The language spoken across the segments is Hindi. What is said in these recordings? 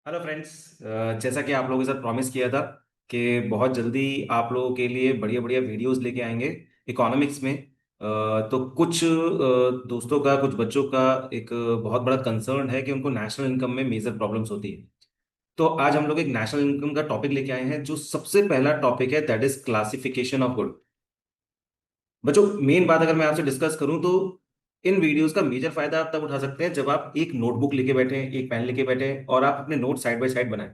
Hello friends. जैसा कि आप लोगों के साथ प्रॉमिस किया था कि बहुत जल्दी आप लोगों के लिए बढ़िया बढ़िया वीडियोस लेके आएंगे इकोनॉमिक्स में। तो कुछ दोस्तों का, कुछ बच्चों का एक बहुत बड़ा कंसर्न है कि उनको नेशनल इनकम में मेजर प्रॉब्लम्स होती है। तो आज हम लोग एक नेशनल इनकम का टॉपिक लेके आए हैं। जो सबसे पहला टॉपिक है that is classification of good. बच्चों, मेन बात अगर मैं आपसे डिस्कस करूं तो इन वीडियोस का मेजर फायदा आप तब उठा सकते हैं जब आप एक नोटबुक लेके बैठे हैं, एक पेन लेके बैठे हैं और आप अपने नोट साइड बाय साइड बनाएं।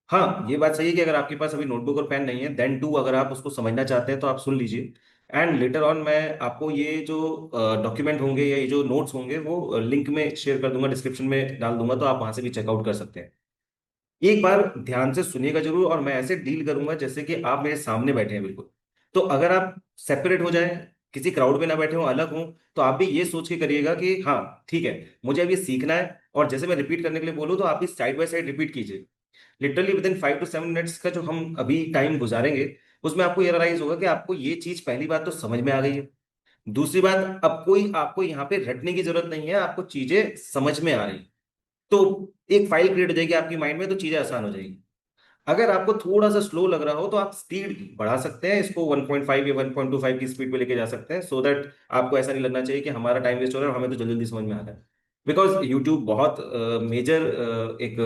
हाँ, ये बात सही है कि अगर आपके पास अभी नोटबुक और पेन नहीं है देन टू, अगर आप उसको समझना चाहते हैं तो आप सुन लीजिए। एंड लेटर ऑन मैं आपको ये जो डॉक्यूमेंट होंगे या ये जो नोट्स होंगे वो लिंक में शेयर कर दूंगा, डिस्क्रिप्शन में डाल दूंगा, तो आप वहां से भी चेकआउट कर सकते हैं। एक बार ध्यान से सुनिएगा जरूर, और मैं ऐसे डील करूंगा जैसे कि आप मेरे सामने बैठे हैं बिल्कुल। तो अगर आप सेपरेट हो जाए, किसी क्राउड में ना बैठे हो, अलग हो, तो आप भी ये सोच के करिएगा कि हाँ ठीक है, मुझे अब ये सीखना है। और जैसे मैं रिपीट करने के लिए बोलूँ तो आप भी साइड बाय साइड रिपीट कीजिए। Literally with in 5 to 7 minutes का जो हम अभी टाइम गुजारेंगे, उसमें आपको ये रियलाइज होगा कि आपको ये चीज पहली बात तो समझ में आ गई है। दूसरी बात, अब कोई आपको यहाँ पे रटने की जरूरत नहीं है, आपको चीजें समझ में आ रही। तो एक फाइल क्रिएट हो जाएगी आपकी माइंड में, तो चीजें आसान हो जाएगी। अगर आपको थोड़ा सा स्लो लग रहा हो तो आप स्पीड बढ़ा सकते हैं, इसको 1.5 या 1.25 की स्पीड पे लेके जा सकते हैं, सो दैट आपको ऐसा नहीं लगना चाहिए कि हमारा टाइम वेस्ट हो रहा है और हमें तो जल्दी जल्दी समझ में आ रहा है। बिकॉज यूट्यूब बहुत मेजर एक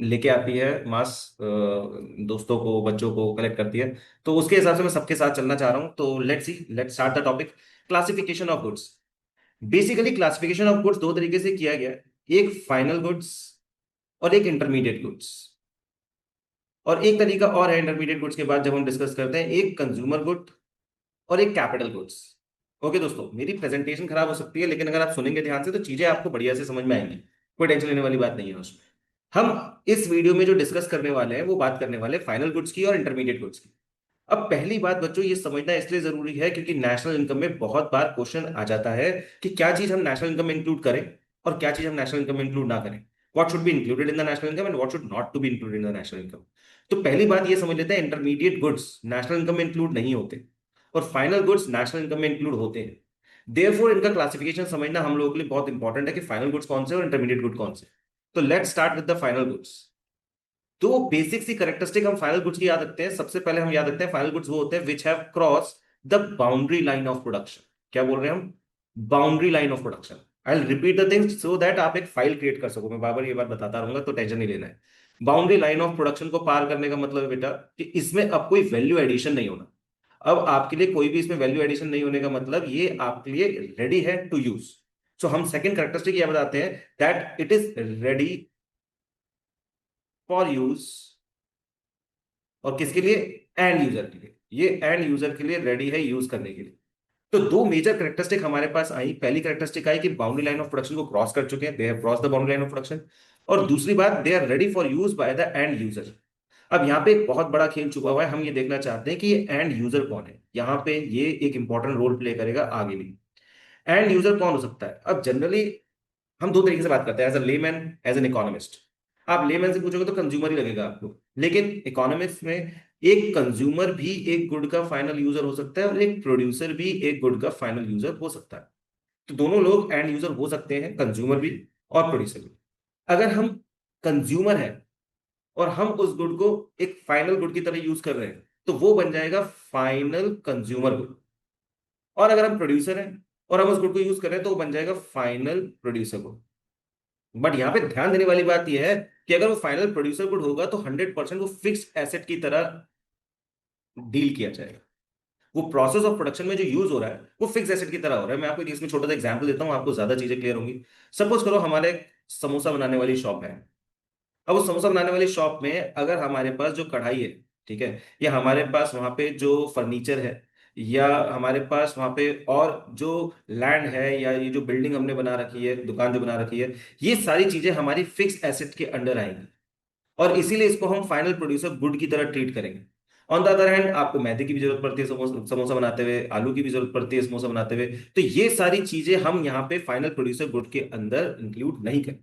लेके आती है मास दोस्तों को, बच्चों को कलेक्ट करती है। तो उसके हिसाब से मैं सबके साथ चलना चाह रहा हूँ। तो let's start the topic. Classification of goods. Basically classification of goods दो तरीके से किया गया है। एक फाइनल गुड्स और एक इंटरमीडिएट गुड्स। और एक तरीका और है इंटरमीडिएट गुड्स के बाद जब हम डिस्कस करते हैं, एक कंज्यूमर गुड और एक कैपिटल गुड्स। ओके दोस्तों, मेरी प्रेजेंटेशन खराब हो सकती है लेकिन अगर आप सुनेंगे ध्यान से तो चीजें आपको बढ़िया से समझ में आएंगी। कोई टेंशन लेने वाली बात नहीं है उसमें। हम इस वीडियो में जो डिस्कस करने वाले हैं वो बात करने वाले हैं फाइनल गुड्स की और इंटरमीडिएट गुड्स की। अब पहली बात बच्चों, ये समझना इसलिए जरूरी है क्योंकि नेशनल इनकम में बहुत बार क्वेश्चन आ जाता है कि क्या चीज हम नेशनल इनकम में इंक्लूड करें और क्या चीज हम नेशनल इनकम में इंक्लूड ना करें। What should be included in the national income and what should not to be included in the national income. तो पहली बात ये समझ लेते हैं, इंटरमीडिएट गुड्स नेशनल इनकम में इंक्लूड नहीं होते और फाइनल गुड्स नेशनल इनकम में इंक्लूड होते हैं। देयरफॉर इनका क्लासिफिकेशन समझना हम लोगों के लिए बहुत इंपॉर्टेंट है कि फाइनल गुड्स कौन से और इंटरमीडिएट गुड कौन से। तो let's start with the final goods. तो बेसिक सी कैरेक्टरिस्टिक हम फाइनल गुड्स की याद रखते हैं। सबसे पहले हम याद रखते हैं फाइनल गुड्स वो होते हैं which have cross the boundary line of production. क्या बोल रहे हैं हम? Boundary line of production. I will repeat the things so that आप एक फाइल क्रिएट कर सको। मैं बार बार ये बात बताता रहूंगा तो टेंशन नहीं लेना है। बाउंड्री लाइन ऑफ प्रोडक्शन को पार करने का मतलब है बेटा कि इसमें अब कोई वैल्यू एडिशन नहीं होना। अब आपके लिए कोई भी इसमें वैल्यू एडिशन नहीं होने का मतलब ये आपके लिए रेडी है टू यूज। सो हम सेकंड कैरेक्टरिस्टिक ये बताते हैं that it is ready for use. और किसके लिए? एंड यूजर के लिए। ये एंड यूजर के लिए रेडी है यूज करने के लिए। तो दो मेजर कैरेक्टरिस्टिक हमारे पास आई। पहली कैरेक्टरिस्टिक आई कि बाउंड्री लाइन ऑफ प्रोडक्शन को क्रॉस कर चुके हैं, they have cross the boundary line of production. और दूसरी बात, they are ready for use by the end user. अब यहाँ पे एक बहुत बड़ा खेल छुपा हुआ है। हम ये देखना चाहते हैं कि ये एंड यूजर कौन है। यहाँ पे ये एक इंपॉर्टेंट रोल प्ले करेगा आगे भी। एंड यूजर कौन हो सकता है? अब जनरली हम दो तरीके से बात करते हैं, as a layman, as an economist. आप लेमैन से पूछोगे तो कंज्यूमर ही लगेगा आपको, लेकिन इकोनॉमिक्स में एक कंज्यूमर भी एक गुड का फाइनल यूजर हो सकता है और एक प्रोड्यूसर भी एक गुड का फाइनल यूजर हो सकता है। तो दोनों लोग एंड यूजर हो सकते हैं, कंज्यूमर भी और प्रोड्यूसर भी। अगर हम कंज्यूमर हैं और हम उस गुड को एक फाइनल गुड की तरह यूज कर रहे हैं तो वो बन जाएगा फाइनल कंज्यूमर गुड। और अगर हम प्रोड्यूसर हैं और हम उस गुड को यूज कर रहे हैं तो वो बन जाएगा फाइनल प्रोड्यूसर गुड। बट यहां पे ध्यान देने वाली बात यह है कि अगर वो फाइनल प्रोड्यूसर गुड होगा तो 100% वो फिक्स्ड एसेट की तरह डील किया जाएगा। वो प्रोसेस ऑफ प्रोडक्शन में जो यूज हो रहा है वो फिक्स एसेट की तरह हो रहा है। मैं आपको इसमें छोटा सा एग्जांपल देता हूं, आपको ज्यादा चीजें क्लियर होंगी। सपोज करो हमारे एक समोसा बनाने वाली शॉप है। अब उस समोसा बनाने वाली शॉप में अगर हमारे पास जो कढ़ाई है, ठीक है, या हमारे पास वहां पे जो फर्नीचर है, या हमारे पास वहां पे और जो लैंड है, या ये जो बिल्डिंग हमने बना रखी है, दुकान जो बना रखी है, ये सारी चीजें हमारी फिक्स एसेट के अंडर आएंगी। और इसीलिए इसको हम फाइनल प्रोड्यूसर गुड की तरह ट्रीट करेंगे। ऑन द अदर हैंड, आपको मैदे की भी जरूरत पड़ती है समोसा समोसा बनाते हुए, आलू की भी जरूरत पड़ती है समोसा बनाते हुए। तो ये सारी चीजें हम यहाँ पे फाइनल प्रोड्यूसर गुड के अंदर इंक्लूड नहीं करें।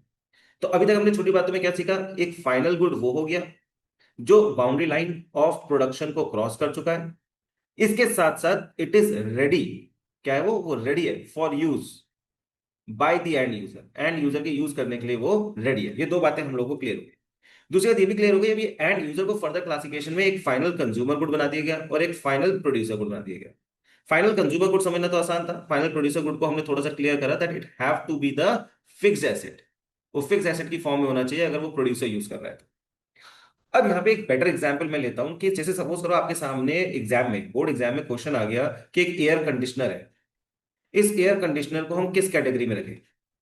तो अभी तक हमने छोटी बातों में क्या सीखा? एक फाइनल गुड वो हो गया जो बाउंड्री लाइन ऑफ प्रोडक्शन को क्रॉस कर चुका है। इसके साथ साथ इट इज रेडी। क्या है वो रेडी है for use by the end user. And user के यूज करने के लिए वो रेडी है। ये दो बातें हम लोगों को क्लियर हो गई। दूसरी बात ये भी क्लियर हो गई, अभी एंड यूजर को फर्दर क्लासिफिकेशन में एक फाइनल कंज्यूमर गुड बना दिया गया और एक फाइनल प्रोड्यूसर गुड बना दिया गया। फाइनल कंज्यूमर गुड समझना तो आसान था, फाइनल प्रोड्यूसर गुड को हमने थोड़ा सा क्लियर करा that it have to be the fixed asset, वो फिक्स एसेट की फॉर्म में होना चाहिए अगर वो प्रोड्यूसर यूज कर रहा है तो। अब यहाँ पे एक बेटर एग्जांपल मैं लेता हूँ कि जैसे सपोज करो आपके सामने एग्जाम में, बोर्ड एग्जाम में क्वेश्चन आ गया कि एक एयर कंडीशनर है, इस एयर कंडीशनर को हम किस कैटेगरी में रखें।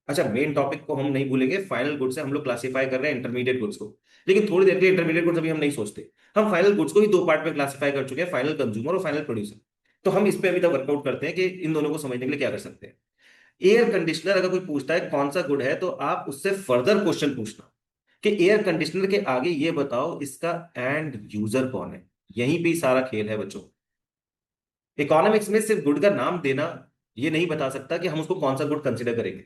अच्छा, मेन टॉपिक को हम नहीं भूलेंगे, फाइनल गुड्स से हम लोग क्लासिफाई कर रहे हैं इंटरमीडिएट गुड्स को, लेकिन थोड़ी देर के इंटरमीडिएट गुड्स अभी हम नहीं सोचते। हम फाइनल गुड्स को ही दो पार्ट में क्लासिफाई कर चुके हैं, फाइनल कंज्यूमर और फाइनल प्रोड्यूसर। तो हम इस पे अभी तक वर्कआउट करते हैं कि इन दोनों को समझने के लिए क्या कर सकते हैं। एयर कंडीशनर अगर कोई पूछता है कौन सा गुड है, तो आप उससे फर्दर क्वेश्चन पूछना कि एयर कंडीशनर के आगे ये बताओ इसका एंड यूजर कौन है। यहीं पे ही सारा खेल है बच्चों। इकोनॉमिक्स में सिर्फ गुड का नाम देना ये नहीं बता सकता कि हम उसको कौन सा गुड कंसिडर करेंगे।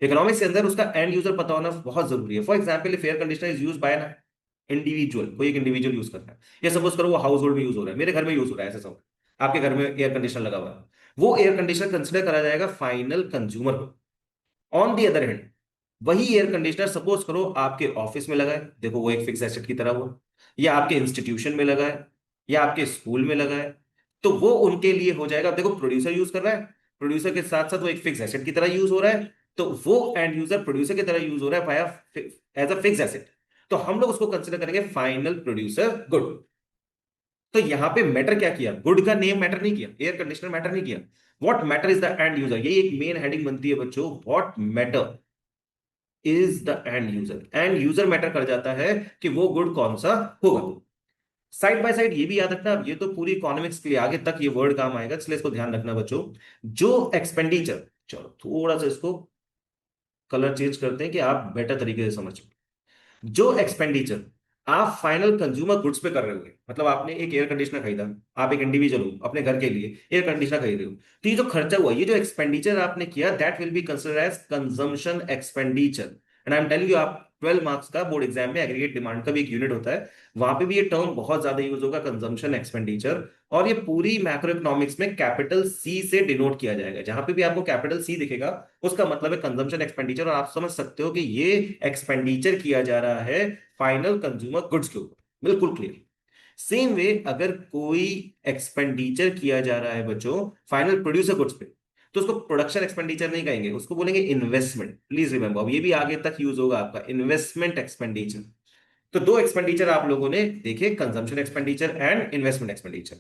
इकोनॉमिक्स के अंदर उसका एंड यूजर पता होना बहुत जरूरी है। For example, if air conditioner is use by an individual, कोई एक इंडिविजुअल यूज करता है, या सपोज करो वो हाउस होल्ड में यूज हो रहा है, मेरे घर में यूज हो रहा है, ऐसा समझ, आपके घर में एयर कंडीशनर लगा हुआ है, वो एयर कंडीशनर कंसिडर करा जाएगा फाइनल कंज्यूमर को। ऑन दी अदर हैंड, वही एयर कंडीशनर सपोज करो आपके ऑफिस में लगा है, देखो वो एक फिक्स एसेट की तरह हुआ, या आपके इंस्टीट्यूशन में लगा है, या आपके स्कूल में लगा है, तो वो उनके लिए हो जाएगा। देखो प्रोड्यूसर यूज कर रहा है, प्रोड्यूसर के साथ साथ वो एक फिक्स एसेट की तरह यूज हो रहा है, तो वो एंड यूजर प्रोड्यूसर की तरह यूज हो रहा है via as a fix asset, तो हम लोग उसको कंसिडर करेंगे फाइनल प्रोड्यूसर गुड। तो यहां पे मैटर क्या किया, गुड का नेम मैटर नहीं किया, एयर कंडीशनर मैटर नहीं किया, what matter is the end user. ये एक मेन हेडिंग बनती है बच्चों, what matter is the end user. And user matter कर जाता है कि वो गुड कौन सा होगा। साइड बाय साइड ये भी याद रखना, अब ये तो पूरी इकोनॉमिक्स के लिए आगे तक ये वर्ड काम आएगा, इसलिए इसको ध्यान रखना बच्चों। जो एक्सपेंडिचर, चलो थोड़ा सा इसको कलर चेंज करते हैं कि आप बेटर तरीके से समझ। जो एक्सपेंडिचर आप फाइनल कंज्यूमर गुड्स पे कर रहे होगे, मतलब आपने एक एयर कंडीशनर खरीदा, आप एक इंडिविजुअल हो, अपने घर के लिए एयर कंडीशनर खरीद रहे हो, तो ये जो खर्चा हुआ, ये जो एक्सपेंडिचर आपने किया, that will be considered as consumption expenditure. And I am telling you, आप 12 मार्क्स का बोर्ड एग्जाम में एग्रीगेट डिमांड का भी एक यूनिट होता है, वहां पे भी ये टर्म बहुत ज्यादा यूज होगा, कंजम्पशन एक्सपेंडिचर। और ये पूरी मैक्रो इकोनॉमिक्स में कैपिटल सी से डिनोट किया जाएगा, जहां पे भी आपको कैपिटल सी दिखेगा उसका मतलब है कंजम्पशन एक्सपेंडिचर, और आप समझ सकते हो कि ये एक्सपेंडिचर किया जा रहा है फाइनल कंज्यूमर गुड्स के ऊपर, बिल्कुल क्लियर। सेम वे अगर कोई एक्सपेंडिचर किया जा रहा है बच्चों फाइनल प्रोड्यूसर गुड्स पे, तो उसको प्रोडक्शन एक्सपेंडिचर नहीं कहेंगे, उसको बोलेंगे इन्वेस्टमेंट। प्लीज रिमेंबर, अब ये भी आगे तक यूज होगा आपका, इन्वेस्टमेंट एक्सपेंडिचर। तो दो एक्सपेंडिचर आप लोगों ने देखे, consumption expenditure and investment expenditure.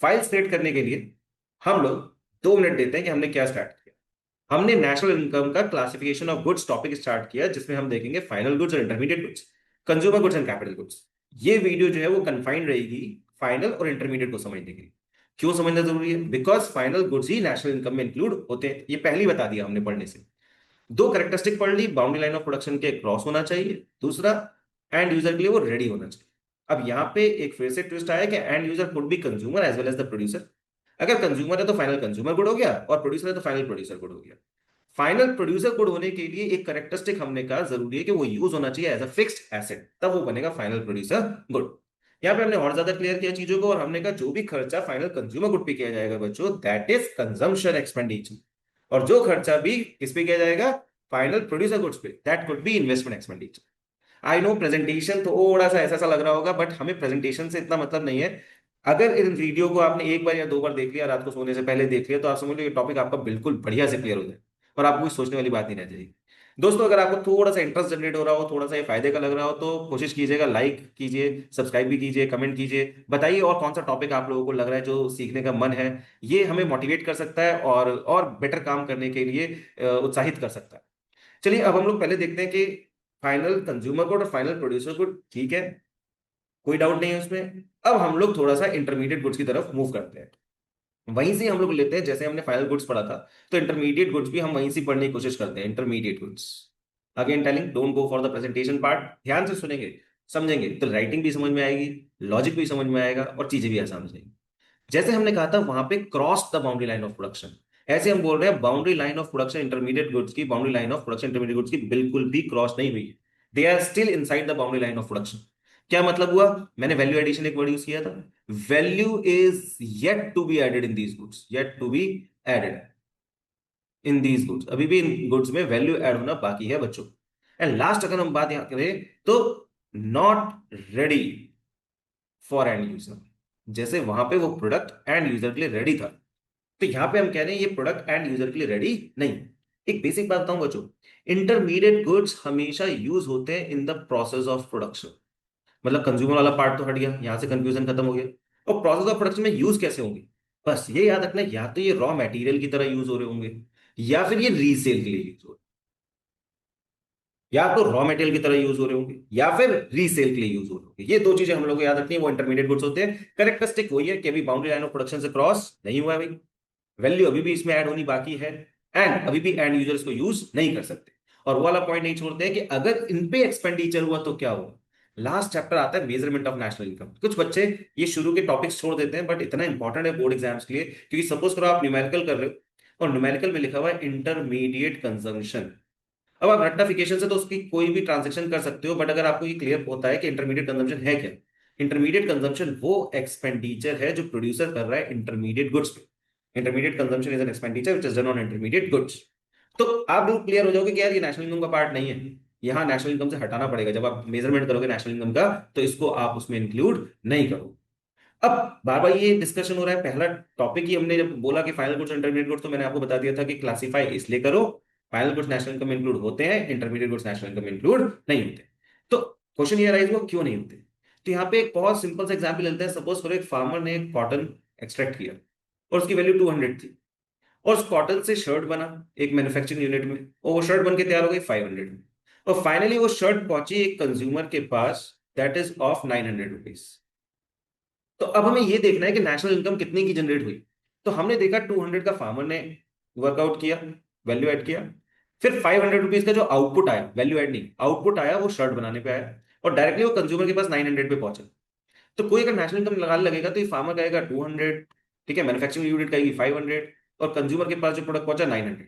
Files create करने के लिए हम लोग 2 मिनट देते हैं कि हमने क्या स्टार्ट किया। हमने नेशनल इनकम का classification of goods topic start किया, जिसमें हम देखेंगे फाइनल गुड्स और intermediate goods, consumer goods and capital goods. ये वीडियो जो है वो कन्फाइंड रहेगी फाइनल और इंटरमीडिएट को समझने के लिए। क्यों समझना जरूरी है, because final goods he national income में इंक्लूड होते हैं, ये पहले ही बता दिया हमने पढ़ने से। दो कैरेक्टरिस्टिक पढ़ ली, बाउंड्री लाइन ऑफ प्रोडक्शन के क्रॉस होना चाहिए, दूसरा एंड यूजर के लिए वो रेडी होना चाहिए। अब यहाँ पे एक फिर से ट्विस्ट आया कि end user could be consumer as well as the producer. अगर कंज्यूमर है तो फाइनल कंज्यूमर गुड हो गया, और प्रोड्यूसर है तो फाइनल प्रोड्यूसर गुड हो गया। फाइनल प्रोड्यूसर गुड होने के लिए एक करेक्टरिस्टिक हमने कहा जरूरी है कि वो यूज होना चाहिए एज अ फिक्स्ड एसेट, तब वो बनेगा फाइनल प्रोड्यूसर गुड। यहाँ पे हमने और ज्यादा क्लियर किया चीजों को, और हमने कहा जो भी खर्चा फाइनल कंज्यूमर गुड पे किया जाएगा बच्चों, दैट इज कंजम्पशन एक्सपेंडिचर। और जो खर्चा भी किस पे किया जाएगा, फाइनल प्रोड्यूसर गुड्स पे, that could be investment expenditure. I know presentation थोड़ा सा ऐसा सा लग रहा होगा, बट हमें प्रेजेंटेशन से इतना मतलब नहीं है। अगर इन वीडियो को आपने एक बार या 2 बार देख लिया, रात को सोने से पहले देख लिया, तो आप समझ लो ये टॉपिक आपका बिल्कुल बढ़िया से क्लियर हो जाए, और आपको कुछ सोचने वाली बात नहीं रह जाएगी। दोस्तों, अगर आपको थोड़ा सा इंटरेस्ट जनरेट हो रहा हो, थोड़ा सा ये फायदे का लग रहा हो, तो कोशिश कीजिएगा, लाइक कीजिए, सब्सक्राइब भी कीजिए, कमेंट कीजिए, बताइए और कौन सा टॉपिक आप लोगों को लग रहा है जो सीखने का मन है। ये हमें मोटिवेट कर सकता है और बेटर काम करने के लिए उत्साहित कर सकता है। चलिए अब हम लोग पहले देखते हैं कि फाइनल कंज्यूमर गुड और फाइनल प्रोड्यूसर गुड, ठीक है, कोई डाउट नहीं है उसमें। अब हम लोग थोड़ा सा इंटरमीडिएट गुड्स की तरफ मूव करते हैं। वहीं से हम लोग लेते हैं, जैसे हमने फाइनल गुड्स पढ़ा था, तो इंटरमीडिएट गुड्स भी हम वहीं से पढ़ने की कोशिश करते हैं। Intermediate goods, again telling, don't go for the presentation part, ध्यान से सुनेंगे, समझेंगे तो राइटिंग भी समझ में आएगी, लॉजिक भी समझ में आएगा, और चीजें भी आसान हो जाएंगी। जैसे हमने कहा था वहां पे cross the boundary line of production, ऐसे हम बोल रहे हैं boundary line of production intermediate goods की, boundary line of production intermediate goods की बिल्कुल भी क्रॉस नहीं हुई है, they are still inside the boundary line of production. क्या मतलब हुआ, मैंने वैल्यू एडिशन एक वर्ड यूज किया था, value is yet to be added in these goods, yet to be added in these goods, अभी भी इन गुड्स में वैल्यू ऐड होना बाकी है बच्चों। एंड लास्ट अगर हम बात यहां करें, तो not ready for and user. जैसे वहां पे वो प्रोडक्ट एंड यूजर के लिए रेडी था, तो यहां पे हम कह रहे हैं ये प्रोडक्ट एंड यूजर के लिए रेडी नहीं। एक बेसिक बात बताऊं बच्चों, इंटरमीडिएट गुड्स हमेशा यूज होते हैं in the process of production. मतलब कंज्यूमर वाला पार्ट तो हट गया, यहां से कंफ्यूजन खत्म हो गया। और प्रोसेस ऑफ प्रोडक्शन में यूज कैसे होंगे, बस ये याद रखना, या तो ये रॉ मटेरियल की तरह यूज हो रहे होंगे, या फिर ये रीसेल के लिए यूज हो रहे, या तो रॉ मटेरियल की तरह यूज हो रहे होंगे या फिर रीसेल के लिए यूज हो रहे होंगे। ये दो चीजें हम लोग को याद रखनी है, वो इंटरमीडिएट गुड्स होते हैं। करेक्टरिस्टिक वही है कि अभी बाउंड्री लाइन ऑफ प्रोडक्शन से क्रॉस नहीं हुआ है भाई, वैल्यू अभी भी इसमें ऐड होनी बाकी है, एंड अभी भी एंड यूजर इसको यूज नहीं कर सकते। और वो वाला पॉइंट नहीं छोड़ते हैं कि अगर इन पे एक्सपेंडिचर हुआ तो क्या होगा। लास्ट चैप्टर आता है मेजरमेंट ऑफ नेशनल इनकम। कुछ बच्चे ये शुरू के टॉपिक्स छोड़ देते हैं, बट इतना इंपॉर्टेंट है बोर्ड एग्जाम्स के लिए, क्योंकि सपोज करो आप न्यूमेरिकल कर रहे हो और न्यूमेरिकल में लिखा हुआ है इंटरमीडिएट कंजम्पशन। अब आप रेक्टिफिकेशन से तो उसकी कोई भी ट्रांजेक्शन कर सकते हो, बट अगर आपको ये क्लियर होता है कि इंटरमीडिएट कंजम्पशन है क्या, इंटरमीडिएट कंजम्पशन वो एक्सपेंडिचर है जो प्रोड्यूसर कर रहा है इंटरमीडिएट गुड्स पे। Intermediate consumption is an expenditure which is done on intermediate goods. तो आप बिल्कुल क्लियर हो जाओगे कि यार ये नेशनल इनकम का पार्ट नहीं है, यहाँ नेशनल इनकम से हटाना पड़ेगा। जब आप मेजरमेंट करोगे नेशनल इनकम का, तो इसको आप उसमें इंक्लूड नहीं करो। अब बार बार ये डिस्कशन हो रहा है, पहला टॉपिक ही हमने जब बोला कि फाइनल गुड्स इंटरमीडिएट गुड्स, तो मैंने आपको बता दिया था कि क्लासिफाई इसलिए करो, फाइनल गुड्स नेशनल इनकम में इंक्लूड होते हैं, इंटरमीडिएट गुड्स नेशनल इनकम में इंक्लूड नहीं होते। तो क्वेश्चन ये राइज, वो क्यों नहीं होते। तो यहाँ पे एक बहुत सिंपल सा एग्जाम्पल लेते हैं। सपोज करो एक फार्मर ने कॉटन एक्सट्रैक्ट किया और उसकी वैल्यू 200 थी, और उस कॉटन से शर्ट बना एक मैन्युफैक्चरिंग यूनिट में, और वो शर्ट बन के तैयार हो गई 500 में। और फाइनली वो शर्ट पहुंची एक कंज्यूमर के पास, दैट इज ऑफ 900 रुपीज। तो अब हमें ये देखना है कि नेशनल इनकम कितने की जनरेट हुई। तो हमने देखा 200 का फार्मर ने वर्कआउट किया, वैल्यू ऐड किया, फिर 500 रुपीज का जो आउटपुट आया, वैल्यू ऐड नहीं आउटपुट आया, वो शर्ट बनाने पे आया, और डायरेक्टली वो कंज्यूमर के पास 900 पे पहुंचा। तो कोई अगर नेशनल इनकम लगाने लगेगा तो ये फार्मर कहेगा 200, ठीक है, मैन्युफैक्चरिंग यूनिट कहेगी 500, और कंज्यूमर के पास जो प्रोडक्ट पहुंचा 900।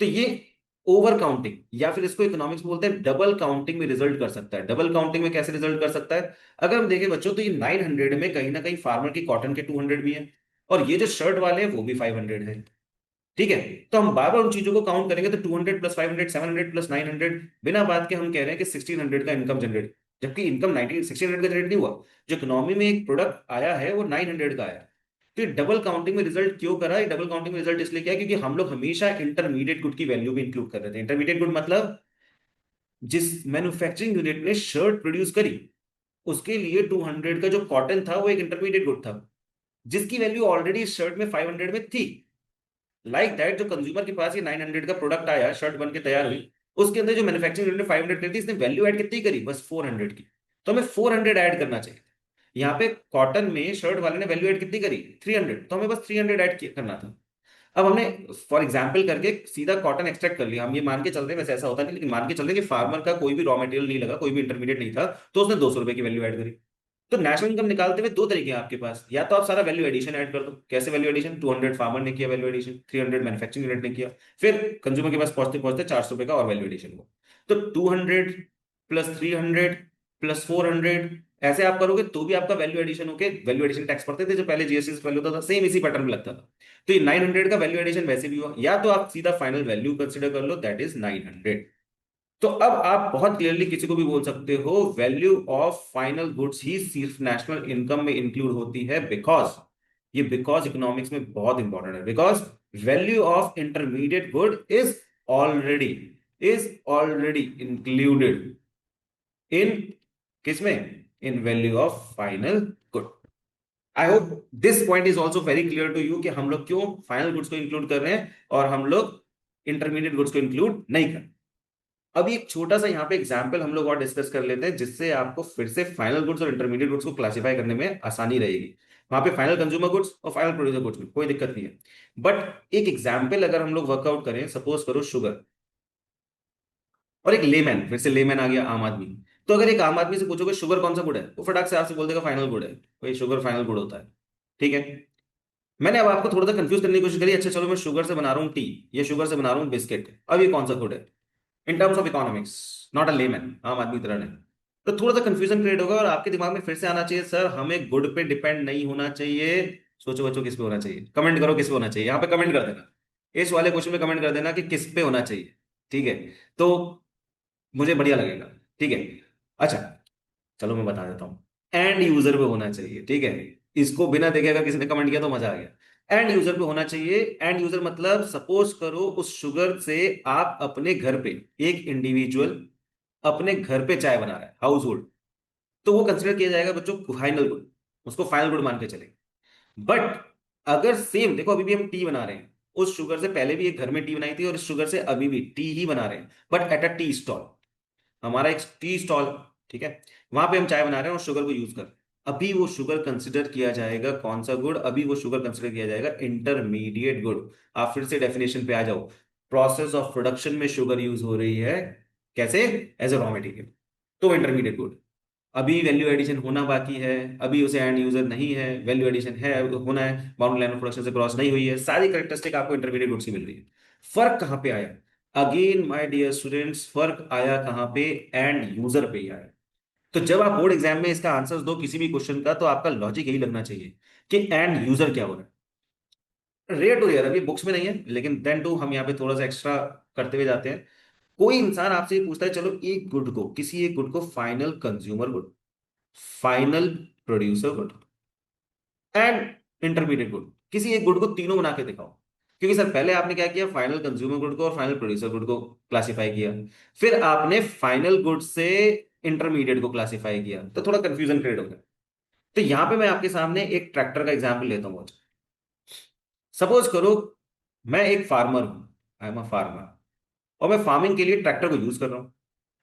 तो ये ओवर काउंटिंग, या फिर इसको इकोनॉमिक्स में बोलते हैं डबल काउंटिंग में रिजल्ट कर सकता है। डबल काउंटिंग में कैसे रिजल्ट कर सकता है, अगर हम देखें बच्चों, तो ये 900 में कहीं ना कहीं फार्मर की कॉटन के 200 भी है, और ये जो शर्ट वाले हैं वो भी 500 है। ठीक है, तो हम बार बार उन चीजों को काउंट करेंगे तो 200 प्लस 500, 700 प्लस 900, बिना बात के हम कह रहे हैं कि 1600 का इनकम जनरेट, जबकि इनकम 1600 का जनरेट नहीं हुआ। जो इकोनॉमी में एक प्रोडक्ट आया है वो 900 का आया। तो ये डबल काउंटिंग में रिजल्ट क्यों करा, ये डबल काउंटिंग में रिजल्ट इसलिए क्या है, क्योंकि हम लोग हमेशा इंटरमीडिएट गुड की वैल्यू भी इंक्लूड कर रहे थे। इंटरमीडिएट गुड मतलब जिस मैन्युफैक्चरिंग यूनिट ने शर्ट प्रोड्यूस करी, उसके लिए 200 का जो कॉटन था वो एक इंटरमीडिएट गुड था, जिसकी वैल्यू ऑलरेडी इस शर्ट में 500 में थी। लाइक दैट जो कंज्यूमर के पास ये 900 का प्रोडक्ट आया, शर्ट बन के तैयार हुई, उसके अंदर जो मैन्युफैक्चरिंग यूनिट ने 500 करी थी, इसने वैल्यू ऐड कितनी करी, बस 400 की। तो हमें 400 ऐड करना चाहिए। यहाँ पे कॉटन में शर्ट वाले ने वैल्यू ऐड कितनी करी, 300, तो हमें बस 300 ऐड करना था। अब हमने फॉर एग्जाम्पल करके सीधा कॉटन एक्सट्रैक्ट कर लिया, हम ये मान के चल रहे हैं, वैसे ऐसा होता नहीं, लेकिन मान के चल रहे हैं कि फार्मर का कोई भी रॉ मटेरियल नहीं लगा, कोई भी इंटरमीडिएट नहीं था, तो उसने 200 रुपए की वैल्यू ऐड करी। तो नेशनल इनकम निकालते हुए दो तरीके हैं आपके पास, या तो आप सारा वैल्यू एडिशन ऐड कर दो। कैसे वैल्यू एडिशन, 200 फार्मर ने किया वैल्यू एडिशन, 300 मैन्युफैक्चरिंग यूनिट ने किया, फिर कंज्यूमर के पास पहुंचते पहुंचते 400 रुपए का और वैल्यू एडिशन हुआ। तो 200 प्लस 300 प्लस 400, ऐसे आप करोगे तो भी आपका वैल्यू एडिशन होके, वैल्यू एडिशन टैक्स पड़ते थे जो पहले जीएसटी से पहले होता था, सेम इसी पैटर्न में लगता था। तो ये 900 का वैल्यू एडिशन वैसे भी हुआ, या तो आप सीधा फाइनल वैल्यू कंसिडर कर लो, दैट इज 900। तो अब आप बहुत क्लियरली किसी को भी बोल सकते हो वैल्यू ऑफ फाइनल गुड्स ही सिर्फ नेशनल इनकम में इंक्लूड होती है, बिकॉज ये बिकॉज इकोनॉमिक्स में बहुत इंपॉर्टेंट है, because value of intermediate good already is already included in किसमें, in value of final good. I hope this point is also very clear to you कि हम लोग क्यों फाइनल गुड्स को इंक्लूड कर रहे हैं और हम लोग इंटरमीडिएट गुड्स को इंक्लूड नहीं कर रहे। अभी एक छोटा सा यहाँ पे एग्जाम्पल हम लोग और डिस्कस कर लेते हैं, जिससे आपको फिर से फाइनल गुड्स और इंटरमीडिएट गुड्स को क्लासिफाई करने में आसानी रहेगी। वहां पे फाइनल कंज्यूमर गुड्स और फाइनल प्रोड्यूसर गुड्स में कोई दिक्कत नहीं है, बट एक एग्जाम्पल अगर हम लोग वर्कआउट करें, सपोज करो शुगर, और एक लेमैन, फिर से लेमैन आ गया आम आदमी। तो अगर एक आम आदमी से पूछोगे शुगर कौन सा गुड है, वो फटाक से आपसे बोल देगा फाइनल गुड है, भाई शुगर फाइनल गुड होता है। ठीक है, मैंने अब आपको थोड़ा सा कंफ्यूज करने की कोशिश करी, अच्छा चलो मैं शुगर से बना रहा हूँ टी, या शुगर से बना रहा हूँ बिस्किट, अब ये कौन सा गुड है in terms of economics, not a layman, आम आदमी की तरह नहीं। तो थोड़ा सा कंफ्यूजन क्रिएट होगा और आपके दिमाग में फिर से आना चाहिए, सर हमें गुड पे डिपेंड नहीं होना चाहिए। सोचो बच्चों किस पे होना चाहिए, कमेंट करो किस पे होना चाहिए, यहाँ पे कमेंट कर देना, इस वाले क्वेश्चन में कमेंट कर देना कि किस पे होना चाहिए। ठीक है, तो मुझे बढ़िया लगेगा। ठीक है, अच्छा, चलो मैं बता देता हूँ। एंड यूजर पे होना चाहिए, ठीक है। इसको बिना देखे अगर किसी ने कमेंट किया तो मजा आ गया। एंड यूजर पे होना चाहिए। एंड यूजर मतलब सपोज करो उस शुगर से आप अपने घर पे, एक इंडिविजुअल अपने घर पे चाय बना रहा है, हाउस होल्ड, तो वो कंसिडर किया जाएगा बच्चों फाइनल गुड। उसको फाइनल गुड मान के चले। बट अगर सेम देखो, अभी भी हम टी बना रहे हैं, उस शुगर से पहले भी एक घर में टी बनाई थी और इस शुगर से अभी भी टी ही बना रहे हैं, but at a tea stall. हमारा एक टी स्टॉल, ठीक है, वहां पे हम चाय बना रहे हैं और शुगर को यूज कर रहे हैं। अभी वो शुगर कंसिडर किया जाएगा कौन सा गुड? अभी वो शुगर कंसिडर किया जाएगा इंटरमीडिएट गुड। आप फिर से डेफिनेशन पे आ जाओ। प्रोसेस ऑफ प्रोडक्शन में शुगर यूज हो रही है, कैसे? एज ए रॉ मटेरियल, तो इंटरमीडिएट गुड। अभी वैल्यू एडिशन होना बाकी है, अभी उसे एंड यूजर नहीं है, वैल्यू एडिशन है, होना है, बाउंड्री लाइन ऑफ प्रोडक्शन से क्रॉस नहीं हुई है, सारी करेक्टरिस्टिक आपको इंटरमीडिएट गुड से मिल रही है। फर्क कहां पे आया? अगेन माय डियर स्टूडेंट्स, फर्क आया कहां पे? एंड यूजर पे ही आया। तो जब आप बोर्ड एग्जाम में इसका आंसर दो किसी भी क्वेश्चन का, तो आपका लॉजिक यही लगना चाहिए कि एंड यूजर क्या हो रहा है। रेयर टू रेयर, अभी बुक्स में नहीं है, लेकिन देन टू हम यहाँ पे थोड़ा सा एक्स्ट्रा करते हुए जाते हैं। कोई इंसान आपसे ये पूछता है, चलो एक गुड को, किसी एक गुड को final consumer good, final producer good and intermediate good, किसी एक गुड को तीनों बना के दिखाओ। क्योंकि सर पहले आपने क्या किया? फाइनल कंज्यूमर गुड को और फाइनल प्रोड्यूसर गुड को क्लासिफाई किया, फिर आपने फाइनल गुड से इंटरमीडिएट को क्लासिफाई किया, तो थोड़ा कंफ्यूजन क्रिएट हो गया। तो यहां पे मैं आपके सामने एक ट्रैक्टर का एग्जाम्पल लेता हूँ। सपोज करो मैं एक फार्मर हूं, आई एम अ फार्मर, और मैं फार्मिंग के लिए ट्रैक्टर को यूज कर रहा हूं।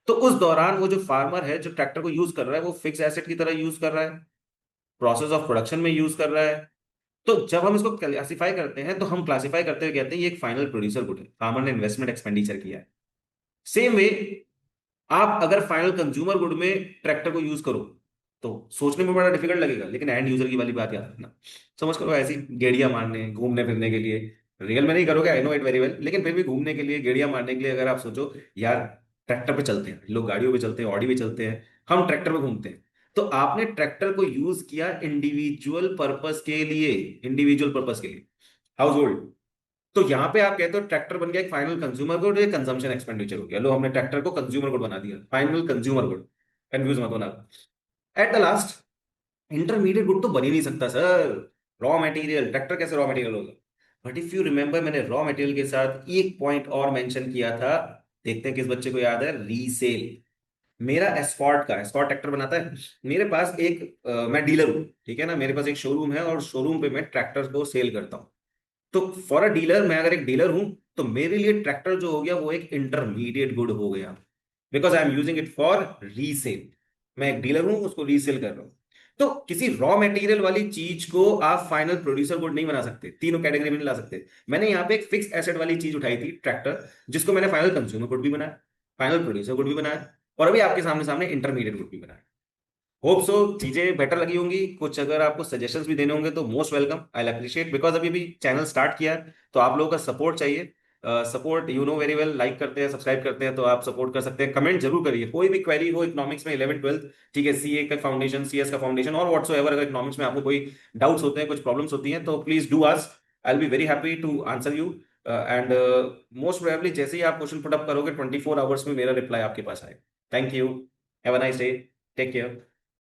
तो उस दौरान वो जो फार्मर है जो ट्रैक्टर को यूज कर रहा है, वो फिक्स एसेट की तरह यूज कर रहा है, प्रोसेस ऑफ प्रोडक्शन में यूज कर रहा है। तो जब हम इसको क्लासिफाई करते हैं, तो हम क्लासिफाई करते हुए कहते हैं ये एक फाइनल प्रोड्यूसर गुड है, फार्मर ने इन्वेस्टमेंट एक्सपेंडिचर किया है। सेम वे, आप अगर फाइनल कंज्यूमर गुड में ट्रैक्टर को यूज करो, तो सोचने में बड़ा डिफिकल्ट लगेगा, लेकिन एंड यूजर की वाली बात याद रखना। समझ करो ऐसी गेड़ियां मारने घूमने फिरने के लिए, रियल में नहीं करोगे, I know it very well, लेकिन फिर भी घूमने के लिए, गेड़ियां मारने के लिए अगर आप सोचो, यार ट्रैक्टर पे चलते हैं लोग, गाड़ियों पे चलते हैं, ऑडी पे चलते हैं, हम ट्रैक्टर पे घूमते हैं। तो आपने ट्रैक्टर को यूज किया इंडिविजुअल पर्पस के लिए, इंडिविजुअल पर्पस के लिए, हाउस होल्ड। तो यहां पे आप कहते हो ट्रैक्टर बन गया एक फाइनल कंज्यूमर गुड, एक कंजम्पशन एक्सपेंडिचर हो गया। लो, हमने ट्रैक्टर को कंज्यूमर गुड बना दिया, फाइनल कंज्यूमर गुड। कंफ्यूज मत होना। At the last, intermediate good तो बन ही नहीं सकता सर। रॉ मटेरियल, ट्रैक्टर कैसे रॉ मटेरियल होगा? बट इफ यू रिमेंबर, मैंने रॉ मटेरियल के साथ एक पॉइंट और मेंशन किया था। देखते हैं किस बच्चे को याद है। रीसेल। मेरा एस्कॉर्ट का, एस्कॉर्ट ट्रैक्टर बनाता है, मेरे पास एक मैं डीलर हूँ, ठीक है ना, मेरे पास एक शोरूम है और शोरूम पे मैं ट्रैक्टर को सेल करता हूँ। तो फॉर अ डीलर, मैं अगर एक डीलर हूं, तो मेरे लिए ट्रैक्टर जो हो गया वो एक इंटरमीडिएट गुड हो गया, because I am using it for resale. मैं एक डीलर हूं, उसको रीसेल कर रहा हूं। तो किसी रॉ मटेरियल वाली चीज को आप फाइनल प्रोड्यूसर गुड नहीं बना सकते, तीनों कैटेगरी में नहीं ला सकते। मैंने यहाँ पे एक फिक्स एसेट वाली चीज उठाई थी, ट्रैक्टर, जिसको मैंने फाइनल कंज्यूमर गुड भी बनाया, फाइनल प्रोड्यूसर गुड भी बनाया, और अभी आपके सामने सामने इंटरमीडिएट गुड भी बनाया। होप सो चीजें बेटर लगी होंगी। कुछ अगर आपको सजेशंस भी देने होंगे तो most welcome, I appreciate, because अभी भी चैनल स्टार्ट किया है, तो आप लोगों का सपोर्ट चाहिए। Support you know very well, like करते हैं, सब्सक्राइब करते हैं, तो आप सपोर्ट कर सकते हैं। कमेंट जरूर करिए, कोई भी क्वेरी हो इकोनॉमिक्स में, 11th 12th, ठीक है, सीए का फाउंडेशन, सीएस का फाउंडेशन, और व्हाट्सोएवर, अगर इकोनॉमिक्स में आपको कोई डाउट्स होते हैं, कुछ प्रॉब्लम्स होती हैं, तो please do ask, I will be very happy to answer you. And most probably जैसे ही आप क्वेश्चन पुट अप करोगे, 24 आवर्स में मेरा रिप्लाई आपके पास आएगा। Thank you, have a nice day, take care.